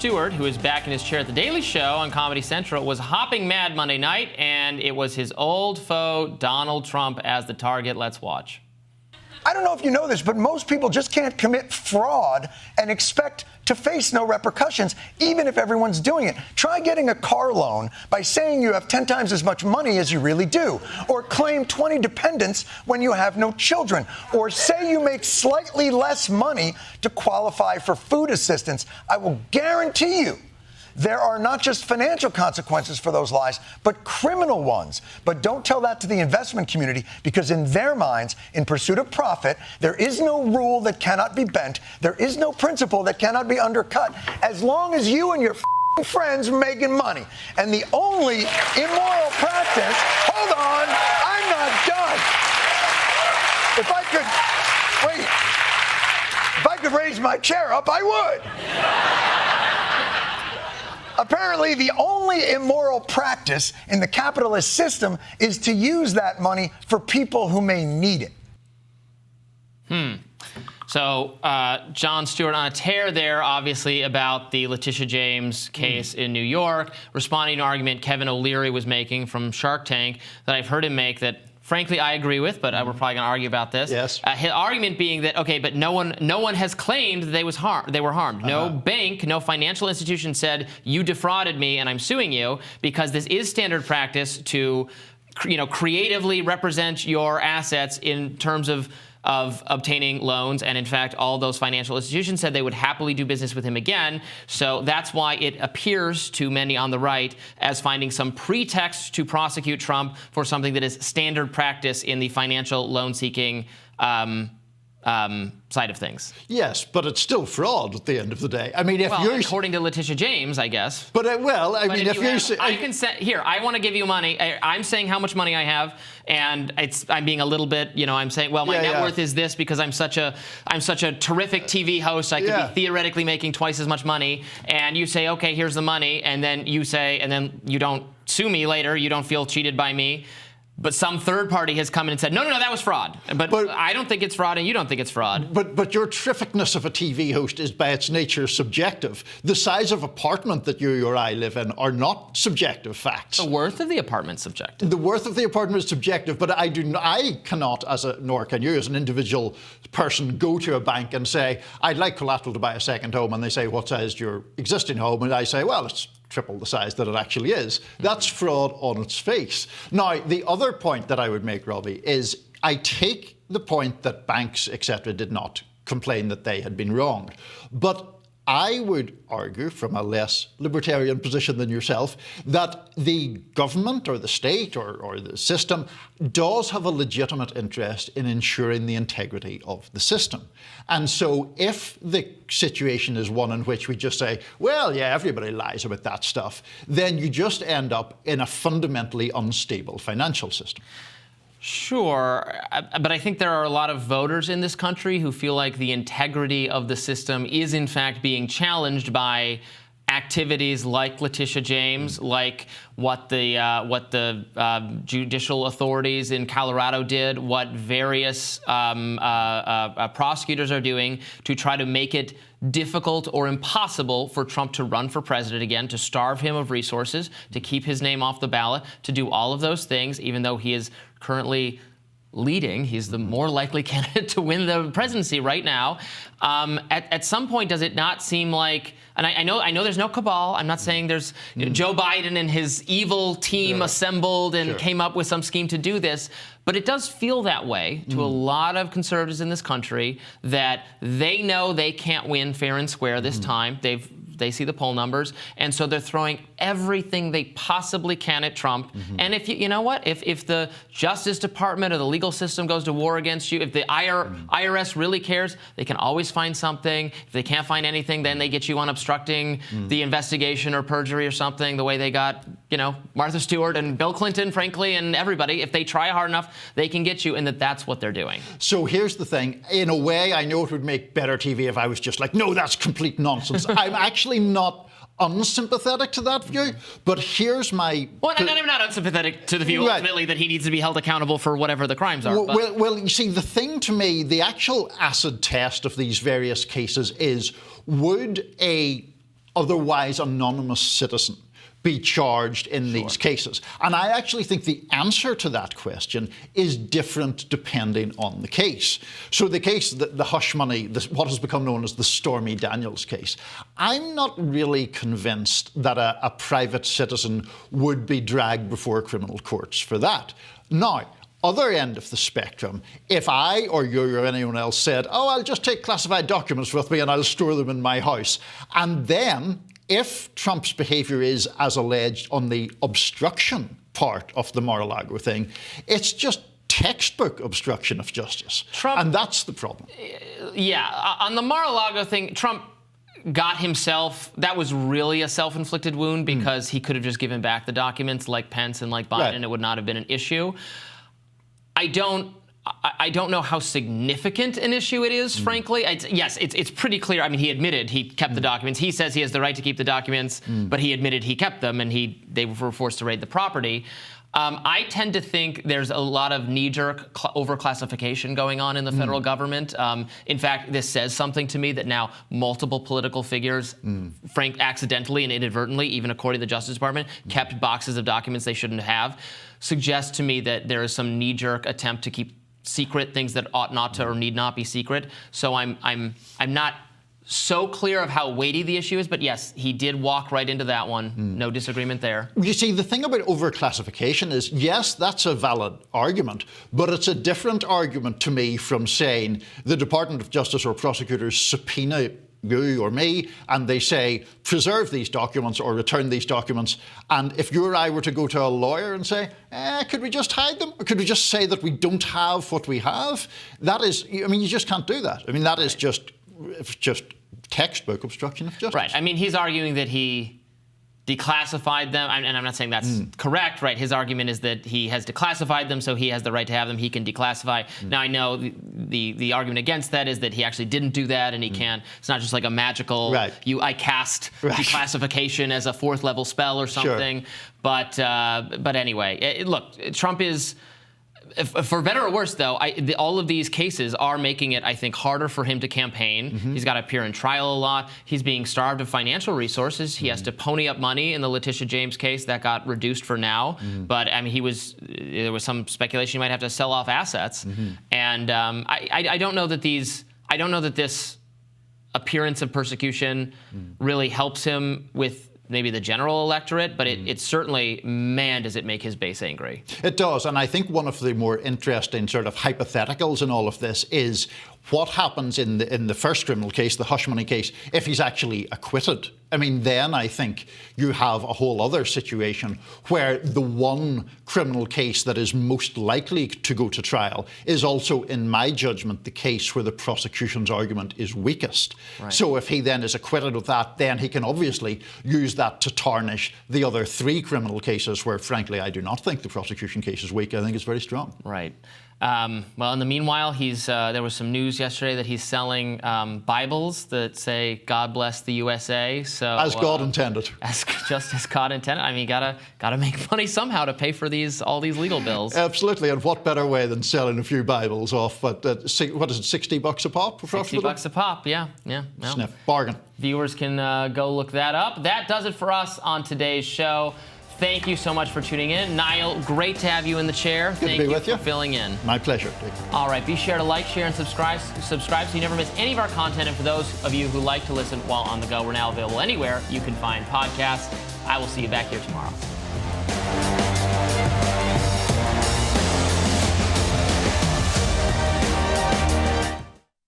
Stewart, who is back in his chair at The Daily Show on Comedy Central, was hopping mad Monday night, and it was his old foe, Donald Trump, as the target. Let's watch. I don't know if you know this, but most people just can't commit fraud and expect to face no repercussions, even if everyone's doing it. Try getting a car loan by saying you have 10 times as much money as you really do, or claim 20 dependents when you have no children, or say you make slightly less money to qualify for food assistance. I will guarantee you there are not just financial consequences for those lies, but criminal ones. But don't tell that to the investment community, because in their minds, in pursuit of profit, there is no rule that cannot be bent. There is no principle that cannot be undercut, as long as you and your friends are making money. And the only immoral practice, hold on, I'm not done. If I could raise my chair up, I would. Apparently, the only immoral practice in the capitalist system is to use that money for people who may need it. So Jon Stewart on a tear there, obviously, about the Letitia James case in New York, responding to an argument Kevin O'Leary was making from Shark Tank that I've heard him make that, frankly, I agree with, but we're probably going to argue about this. Yes. His argument being that, okay, but no one has claimed that they were harmed. No bank, no financial institution said, you defrauded me and I'm suing you, because this is standard practice to, creatively represent your assets in terms of obtaining loans. And in fact, all those financial institutions said they would happily do business with him again. So that's why it appears to many on the right as finding some pretext to prosecute Trump for something that is standard practice in the financial loan-seeking side of things. Yes, but it's still fraud at the end of the day. I mean, if you're according to Letitia James, I guess. But I mean, if you're, I can say here, I want to give you money. I'm saying how much money I have, and I'm being a little bit, I'm saying, well, my net worth is this because I'm such a terrific TV host. I could be theoretically making twice as much money. And you say, okay, here's the money, and then you say, and then you don't sue me later. You don't feel cheated by me. But some third party has come in and said, no, that was fraud. But I don't think it's fraud, and you don't think it's fraud. But your terrificness of a TV host is by its nature subjective. The size of apartment that you or I live in are not subjective facts. The worth of the apartment's subjective. The worth of the apartment is subjective, but I cannot, nor can you as an individual person, go to a bank and say, I'd like collateral to buy a second home, and they say, what size is your existing home? And I say, well, it's triple the size that it actually is. That's fraud on its face. Now, the other point that I would make, Robbie, is I take the point that banks, etc., did not complain that they had been wronged. But I would argue, from a less libertarian position than yourself, that the government or the state or the system does have a legitimate interest in ensuring the integrity of the system. And so if the situation is one in which we just say, well, yeah, everybody lies about that stuff, then you just end up in a fundamentally unstable financial system. Sure, but I think there are a lot of voters in this country who feel like the integrity of the system is in fact being challenged by activities like Letitia James, like what the judicial authorities in Colorado did, what various prosecutors are doing to try to make it difficult or impossible for Trump to run for president again, to starve him of resources, to keep his name off the ballot, to do all of those things, even though he is currently leading. He's the more likely candidate to win the presidency right now. At some point, does it not seem like, and I know there's no cabal. I'm not saying there's Joe Biden and his evil team assembled and came up with some scheme to do this, but it does feel that way to a lot of conservatives in this country, that they know they can't win fair and square this time. They see the poll numbers, and so they're throwing everything they possibly can at Trump. And if you know what, if the Justice Department or the legal system goes to war against you, if the IRS really cares, they can always find something. If they can't find anything, then they get you on obstructing the investigation or perjury or something, the way they got, Martha Stewart and Bill Clinton, frankly, and everybody. If they try hard enough, they can get you, and that's what they're doing. So here's the thing. In a way, I know it would make better TV if I was just like, no, that's complete nonsense. I'm actually not unsympathetic to that view, but here's my... Well, I'm not unsympathetic to the view, ultimately, that he needs to be held accountable for whatever the crimes are. Well, you see, the thing to me, the actual acid test of these various cases is, would a otherwise anonymous citizen be charged in these cases? And I actually think the answer to that question is different depending on the case. So the case, the hush money, what has become known as the Stormy Daniels case, I'm not really convinced that a private citizen would be dragged before criminal courts for that. Now, other end of the spectrum, if I or you or anyone else said, oh, I'll just take classified documents with me and I'll store them in my house, and then if Trump's behaviour is as alleged on the obstruction part of the Mar-a-Lago thing, it's just textbook obstruction of justice. And that's the problem. Yeah, on the Mar-a-Lago thing, Trump got himself, that was really a self-inflicted wound because he could have just given back the documents like Pence and like Biden, Right. and it would not have been an issue. I don't know how significant an issue it is, frankly. Yes, it's pretty clear. I mean, he admitted he kept the documents. He says he has the right to keep the documents, but he admitted he kept them, and they were forced to raid the property. I tend to think there's a lot of knee-jerk overclassification going on in the federal government. In fact, this says something to me that now multiple political figures, accidentally and inadvertently, even according to the Justice Department, kept boxes of documents they shouldn't have. Suggests to me that there is some knee-jerk attempt to keep secret things that ought not to or need not be secret. So I'm not so clear of how weighty the issue is, but yes, he did walk right into that one. No disagreement there. You see, the thing about overclassification is, yes, that's a valid argument, but it's a different argument to me from saying the Department of Justice or prosecutors subpoena you or me, and they say, preserve these documents or return these documents. And if you or I were to go to a lawyer and say, could we just hide them? Or could we just say that we don't have what we have? That is, I mean, you just can't do that. I mean, that is just textbook obstruction of justice. Right. I mean, he's arguing that he declassified them, and I'm not saying that's correct, right? His argument is that he has declassified them, so he has the right to have them. He can declassify. Now, I know the argument against that is that he actually didn't do that, and he can't. It's not just like a magical, I cast declassification as a fourth level spell or something. Sure. But anyway, look, Trump is. For better or worse, though, all of these cases are making it, I think, harder for him to campaign. He's got to appear in trial a lot. He's being starved of financial resources. He has to pony up money in the Letitia James case. That got reduced for now. But, I mean, there was some speculation he might have to sell off assets. And I don't know that this appearance of persecution really helps him with maybe the general electorate, but it certainly, man, does it make his base angry. It does, and I think one of the more interesting sort of hypotheticals in all of this is what happens in the first criminal case, the hush money case, if he's actually acquitted. I mean, then I think you have a whole other situation where the one criminal case that is most likely to go to trial is also, in my judgment, the case where the prosecution's argument is weakest. Right. So if he then is acquitted of that, then he can obviously use that to tarnish the other three criminal cases where, frankly, I do not think the prosecution case is weak. I think it's very strong. Right. Well, in the meanwhile, there was some news yesterday that he's selling Bibles that say "God bless the USA." So as God intended, just as God intended. I mean, gotta make money somehow to pay for all these legal bills. Absolutely, and what better way than selling a few Bibles off? But what is it, $60 a pop? $60 a pop, yeah. Well, sniff, bargain. Viewers can go look that up. That does it for us on today's show. Thank you so much for tuning in. Niall, great to have you in the chair. Good Thank to be you with for filling in. My pleasure. All right, be sure to like, share, and subscribe so you never miss any of our content. And for those of you who like to listen while on the go, we're now available anywhere you can find podcasts. I will see you back here tomorrow.